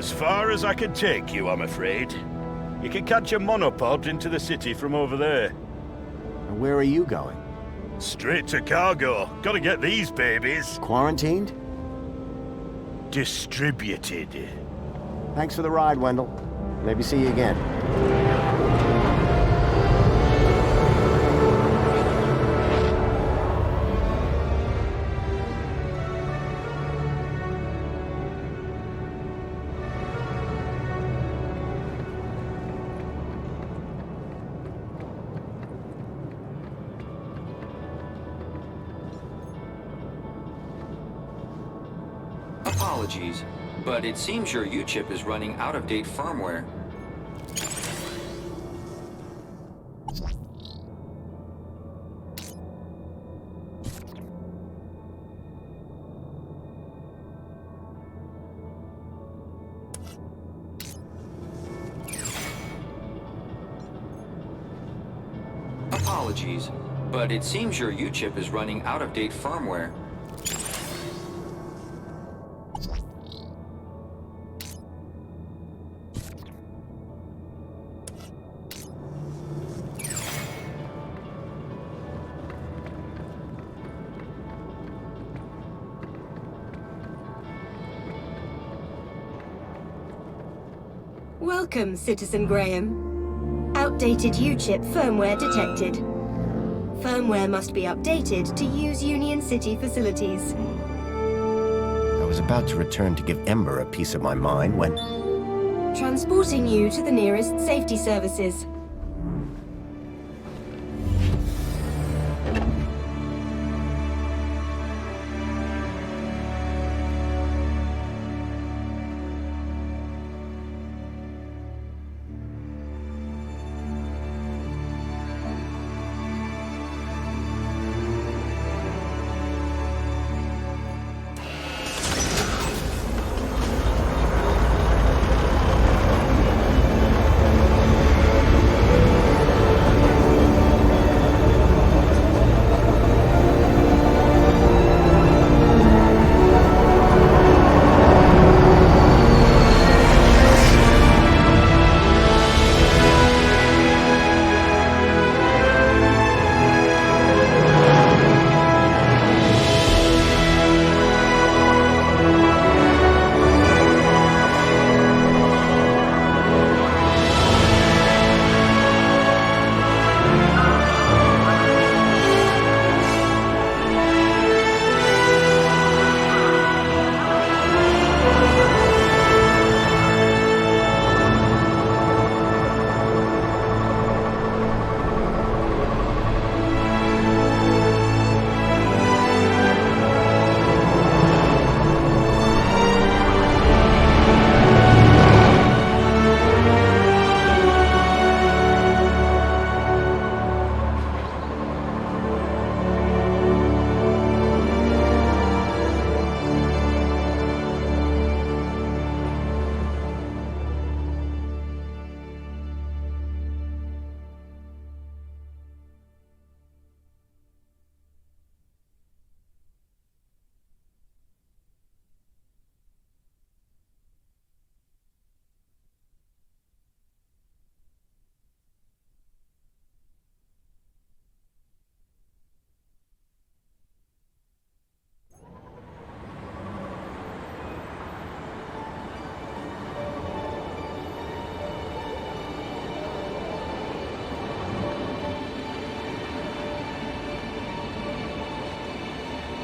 as far as I can take you, I'm afraid. You can catch a monopod into the city from over there. And where are you going? Straight to cargo. Gotta get these babies Quarantined? distributed. Thanks for the ride, Wendell. Maybe see you again. Apologies, but it seems your U-chip is running out-of-date firmware. Apologies, but it seems your U-chip is running out-of-date firmware. Welcome, Citizen Graham. Outdated U-chip firmware detected. Firmware must be updated to use Union City facilities. I was about to return to give Ember a piece of my mind when... Transporting you to the nearest safety services.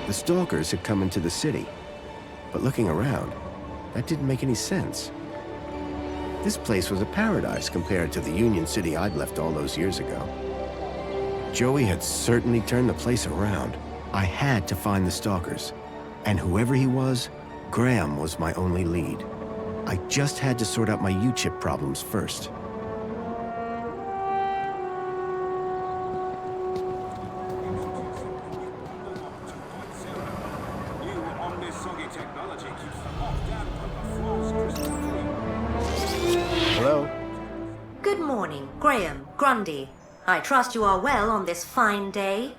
The Stalkers had come into the city. But looking around, that didn't make any sense. This place was a paradise compared to the Union City I'd left all those years ago. Joey had certainly turned the place around. I had to find the Stalkers. And whoever he was, Graham was my only lead. I just had to sort out my U-chip problems first. Hello? Good morning, Graham, Grundy. I trust you are well on this fine day.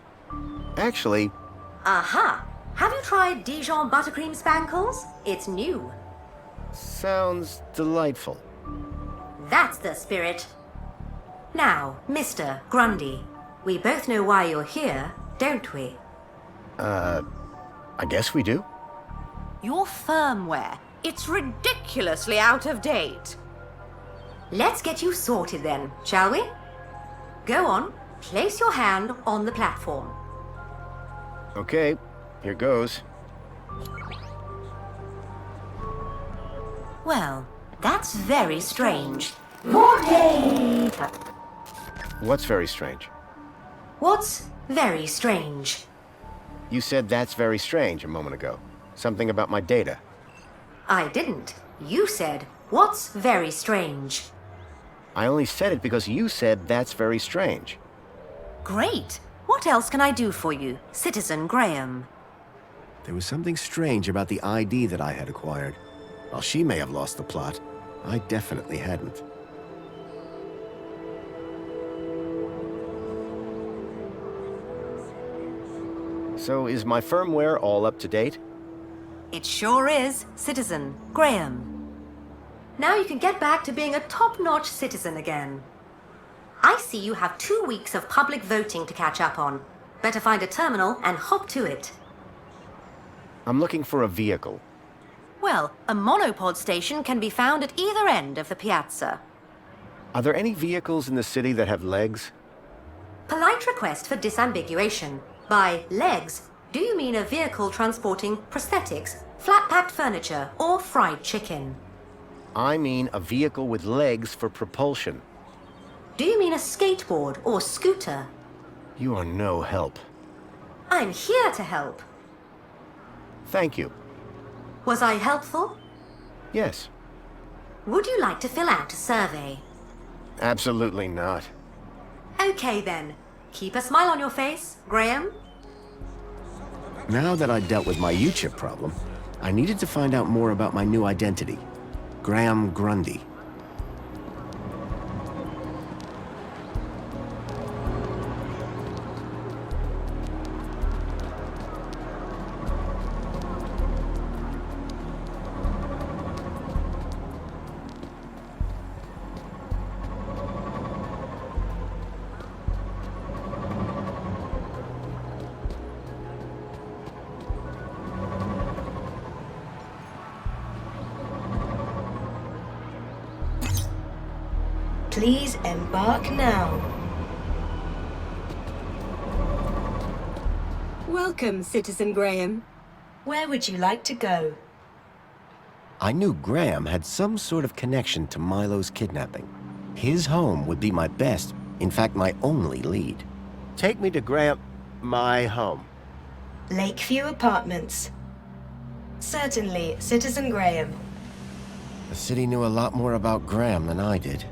Actually, Aha! Have you tried Dijon buttercream spankles? It's new. Sounds delightful. That's the spirit. Now, Mr. Grundy, we both know why you're here, don't we? I guess we do. Your firmware. It's ridiculously out of date. Let's get you sorted then, shall we? Go on, place your hand on the platform. Okay, here goes. Well, that's very strange. What's very strange? What's very strange? You said that's very strange a moment ago. Something about my data. I didn't. You said, what's very strange? I only said it because you said that's very strange. Great. What else can I do for you, Citizen Graham? There was something strange about the ID that I had acquired. While she may have lost the plot, I definitely hadn't. So is my firmware all up to date? It sure is, Citizen Graham. Now you can get back to being a top-notch citizen again. I see you have 2 weeks of public voting to catch up on. Better find a terminal and hop to it. I'm looking for a vehicle. Well, a monopod station can be found at either end of the piazza. Are there any vehicles in the city that have legs? Polite request for disambiguation. By legs, do you mean a vehicle transporting prosthetics, flat-packed furniture, or fried chicken? I mean a vehicle with legs for propulsion. Do you mean a skateboard or scooter? You are no help. I'm here to help. Thank you. Was I helpful? Yes. Would you like to fill out a survey? Absolutely not. Okay then. Keep a smile on your face, Graham. Now that I'd dealt with my UChip problem, I needed to find out more about my new identity. Graham Grundy. Please embark now. Welcome, Citizen Graham. Where would you like to go? I knew Graham had some sort of connection to Milo's kidnapping. His home would be my best, in fact, my only lead. Take me to my home. Lakeview Apartments. Certainly, Citizen Graham. The city knew a lot more about Graham than I did.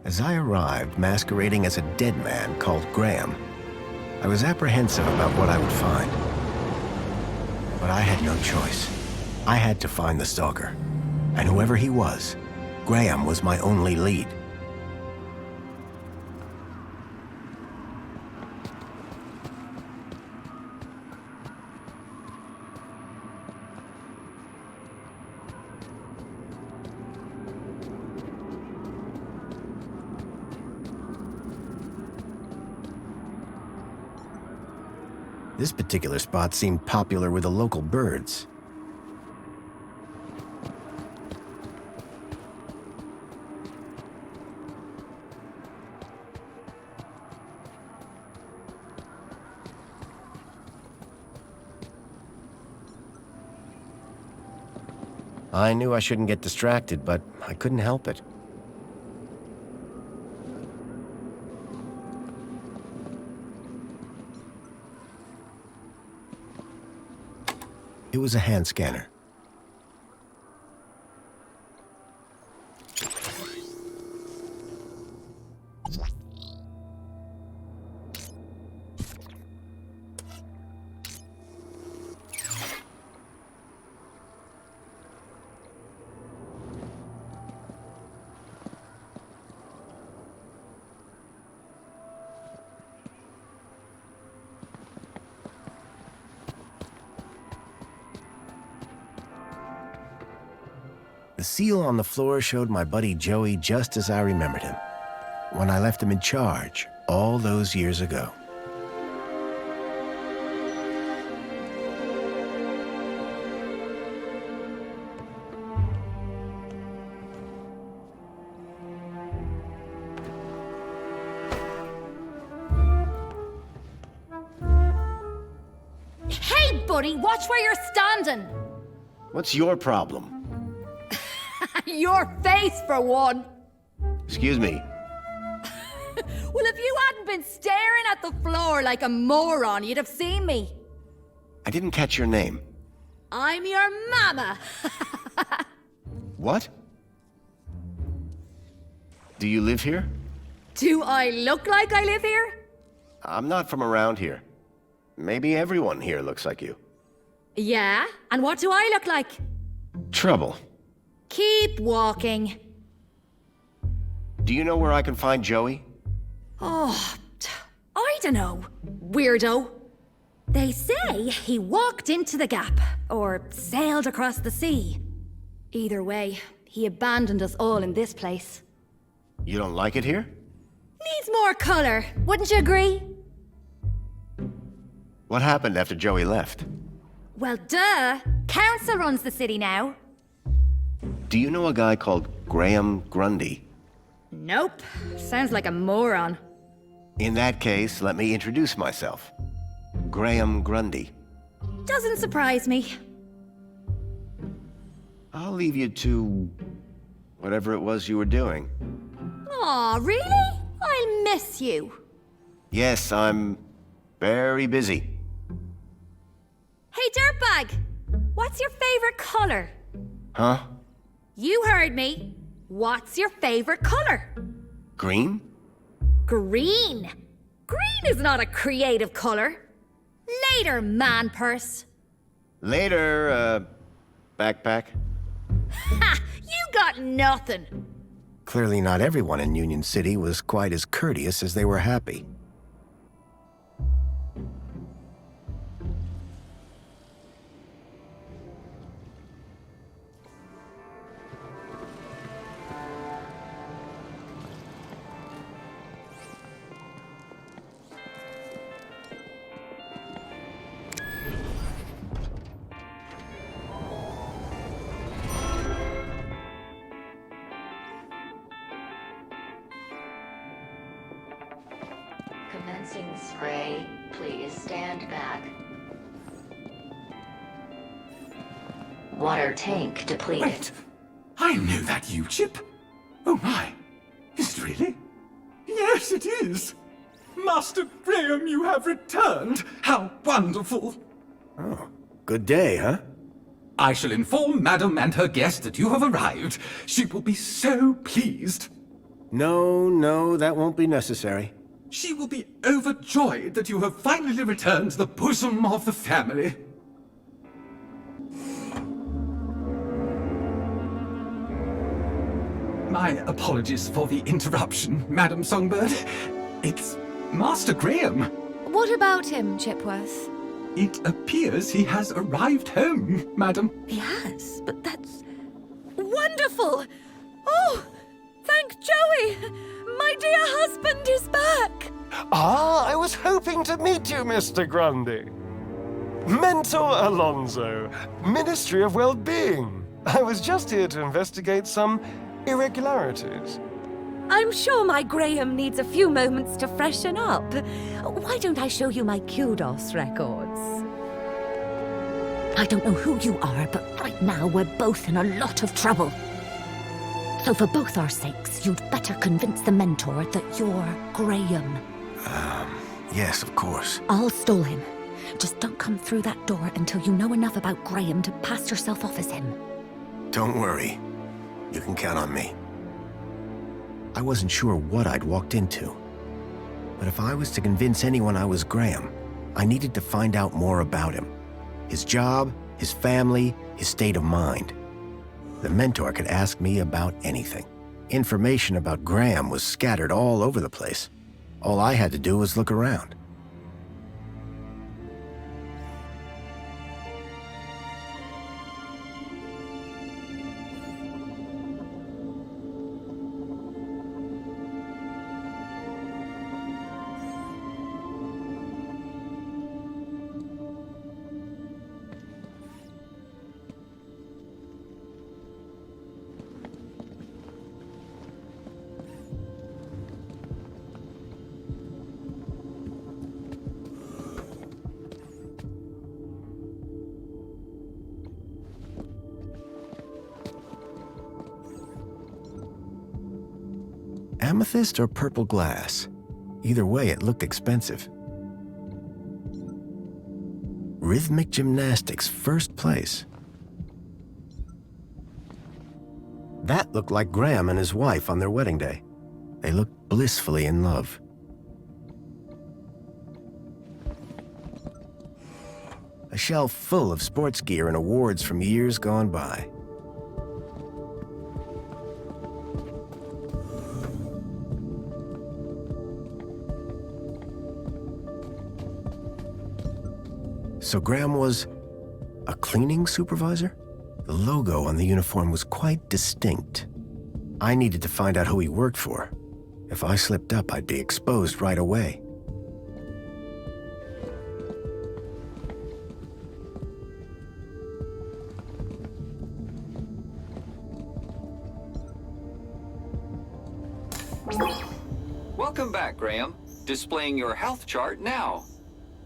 As I arrived, masquerading as a dead man called Graham, I was apprehensive about what I would find. But I had no choice. I had to find the stalker. And whoever he was, Graham was my only lead. This particular spot seemed popular with the local birds. I knew I shouldn't get distracted, but I couldn't help it. It was a hand scanner. The seal on the floor showed my buddy Joey just as I remembered him, when I left him in charge all those years ago. Hey, buddy, watch where you're standing. What's your problem? Your face, for one. Excuse me. Well, if you hadn't been staring at the floor like a moron, you'd have seen me. I didn't catch your name. I'm your mama. What? Do you live here? Do I look like I live here? I'm not from around here. Maybe everyone here looks like you. Yeah, and what do I look like? Trouble. Keep walking. Do you know where I can find Joey? Oh, I don't know, weirdo. They say he walked into the gap, or sailed across the sea. Either way, he abandoned us all in this place. You don't like it here? Needs more color, wouldn't you agree? What happened after Joey left? Well, duh. Council runs the city now. Do you know a guy called Graham Grundy? Nope. Sounds like a moron. In that case, let me introduce myself. Graham Grundy. Doesn't surprise me. I'll leave you to whatever it was you were doing. Aw, really? I'll miss you. Yes, I'm very busy. Hey, dirtbag! What's your favorite color? Huh? You heard me. What's your favorite color? Green? Green. Green is not a creative color. Later, man purse. Later, backpack. Ha! You got nothing. Clearly not everyone in Union City was quite as courteous as they were happy. Commencing spray. Please stand back. Water tank depleted. Wait! I know that U-chip! Oh my! Is it really? Yes, it is! Master Graham, you have returned! How wonderful! Oh, good day, huh? I shall inform Madam and her guest that you have arrived. She will be so pleased. No, that won't be necessary. She will be overjoyed that you have finally returned to the bosom of the family. My apologies for the interruption, Madam Songbird. It's Master Graham. What about him, Chipworth? It appears he has arrived home, Madam. He has, but that's wonderful! Oh, thank Joey! My dear husband is back! Ah, I was hoping to meet you, Mr. Grundy. Mentor Alonso, Ministry of Well-Being. I was just here to investigate some irregularities. I'm sure my Graham needs a few moments to freshen up. Why don't I show you my kudos records? I don't know who you are, but right now we're both in a lot of trouble. So for both our sakes, you'd better convince the mentor that you're Graham. Yes, of course. I'll stall him. Just don't come through that door until you know enough about Graham to pass yourself off as him. Don't worry. You can count on me. I wasn't sure what I'd walked into. But if I was to convince anyone I was Graham, I needed to find out more about him. His job, his family, his state of mind. The mentor could ask me about anything. Information about Graham was scattered all over the place. All I had to do was look around. Amethyst or purple glass? Either way, it looked expensive. Rhythmic gymnastics, first place. That looked like Graham and his wife on their wedding day. They looked blissfully in love. A shelf full of sports gear and awards from years gone by. So Graham was a cleaning supervisor? The logo on the uniform was quite distinct. I needed to find out who he worked for. If I slipped up, I'd be exposed right away. Welcome back, Graham. Displaying your health chart now.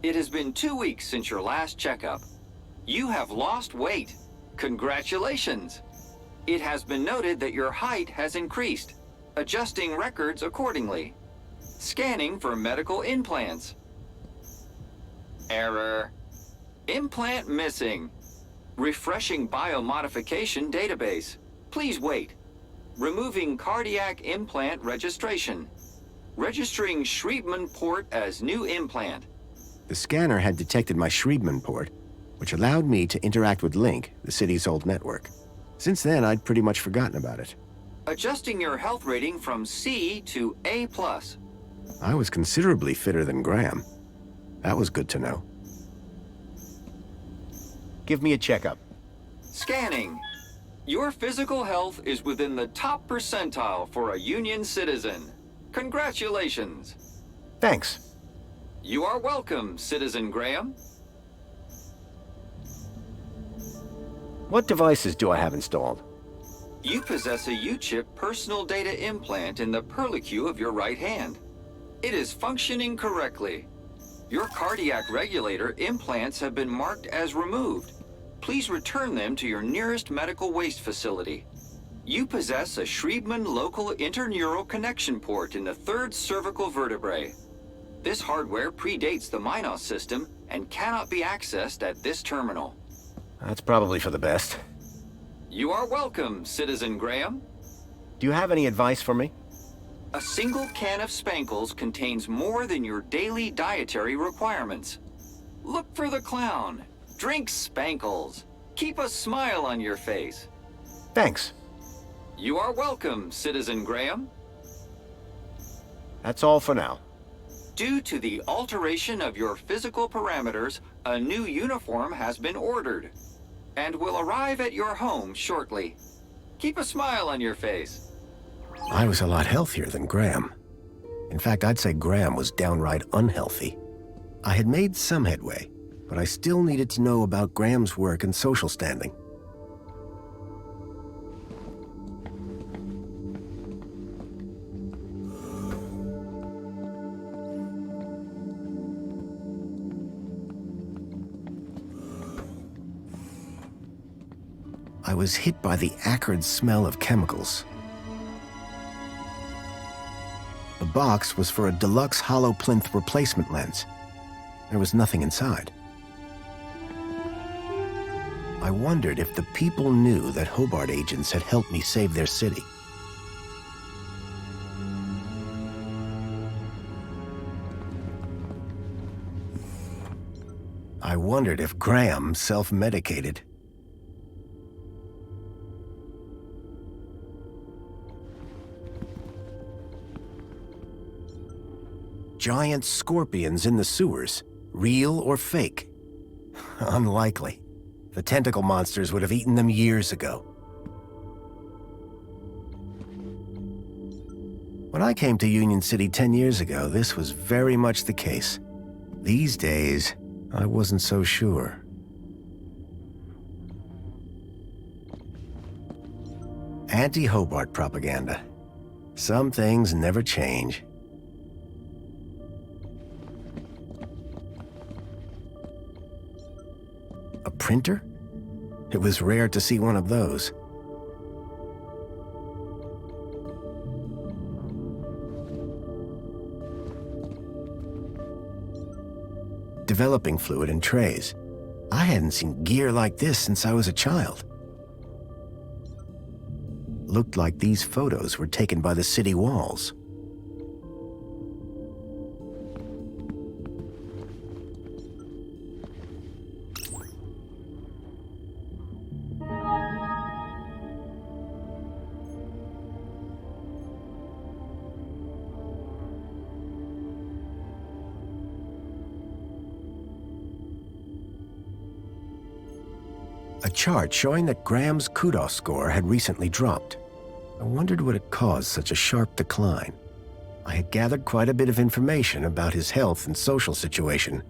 It has been 2 weeks since your last checkup. You have lost weight. Congratulations! It has been noted that your height has increased. Adjusting records accordingly. Scanning for medical implants. Error. Implant missing. Refreshing biomodification database. Please wait. Removing cardiac implant registration. Registering Schriebman port as new implant. The scanner had detected my Schriebman port, which allowed me to interact with Link, the city's old network. Since then, I'd pretty much forgotten about it. Adjusting your health rating from C to A+. I was considerably fitter than Graham. That was good to know. Give me a checkup. Scanning. Your physical health is within the top percentile for a Union citizen. Congratulations. Thanks. You are welcome, Citizen Graham. What devices do I have installed? You possess a U-chip personal data implant in the perlicue of your right hand. It is functioning correctly. Your cardiac regulator implants have been marked as removed. Please return them to your nearest medical waste facility. You possess a Schriebman local interneural connection port in the third cervical vertebrae. This hardware predates the Minos system and cannot be accessed at this terminal. That's probably for the best. You are welcome, Citizen Graham. Do you have any advice for me? A single can of Spankles contains more than your daily dietary requirements. Look for the clown. Drink Spankles. Keep a smile on your face. Thanks. You are welcome, Citizen Graham. That's all for now. Due to the alteration of your physical parameters, a new uniform has been ordered and will arrive at your home shortly. Keep a smile on your face. I was a lot healthier than Graham. In fact, I'd say Graham was downright unhealthy. I had made some headway, but I still needed to know about Graham's work and social standing. I was hit by the acrid smell of chemicals. The box was for a deluxe hollow plinth replacement lens. There was nothing inside. I wondered if the people knew that Hobart agents had helped me save their city. I wondered if Graham self-medicated. Giant scorpions in the sewers, real or fake? Unlikely. The tentacle monsters would have eaten them years ago. When I came to Union City 10 years ago, this was very much the case. These days, I wasn't so sure. Anti-Hobart propaganda. Some things never change. A printer? It was rare to see one of those. developing fluid in trays. I hadn't seen gear like this since I was a child. Looked like these photos were taken by the city walls. A chart showing that Graham's kudos score had recently dropped. I wondered what had caused such a sharp decline. I had gathered quite a bit of information about his health and social situation,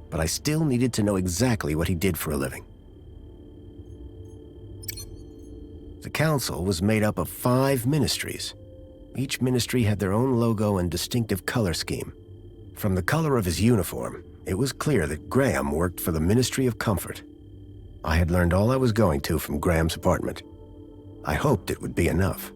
but I still needed to know exactly what he did for a living. The council was made up of 5 ministries. Each ministry had their own logo and distinctive color scheme. From the color of his uniform, it was clear that Graham worked for the Ministry of Comfort. I had learned all I was going to from Graham's apartment. I hoped it would be enough.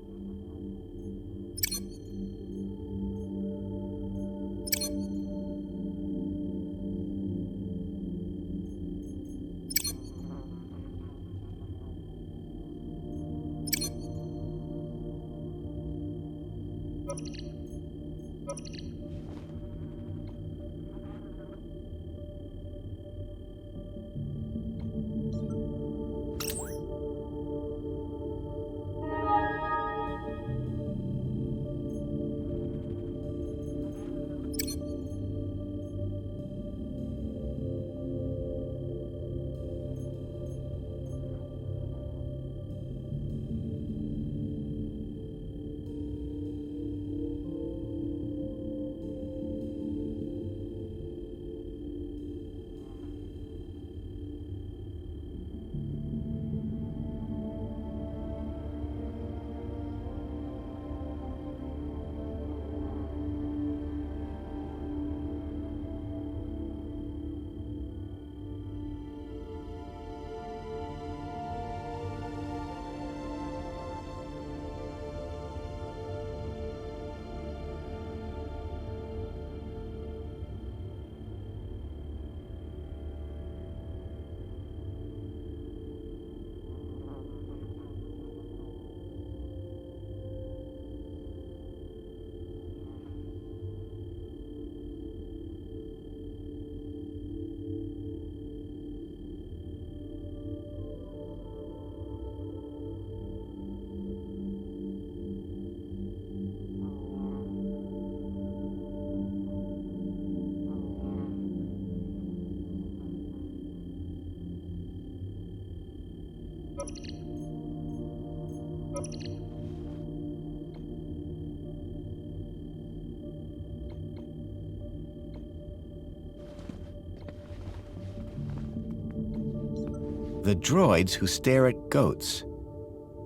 The Droids Who Stare at Goats.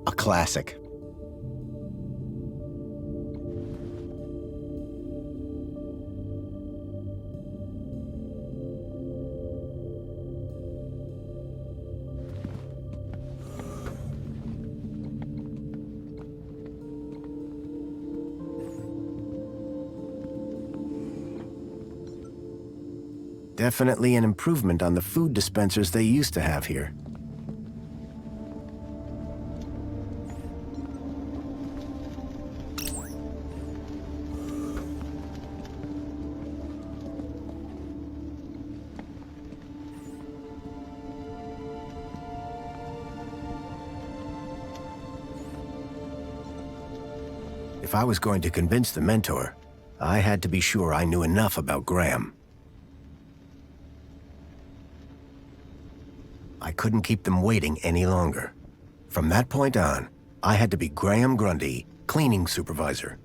A classic. Definitely an improvement on the food dispensers they used to have here. If I was going to convince the Mentor, I had to be sure I knew enough about Graham. I couldn't keep them waiting any longer. From that point on, I had to be Graham Grundy, cleaning supervisor.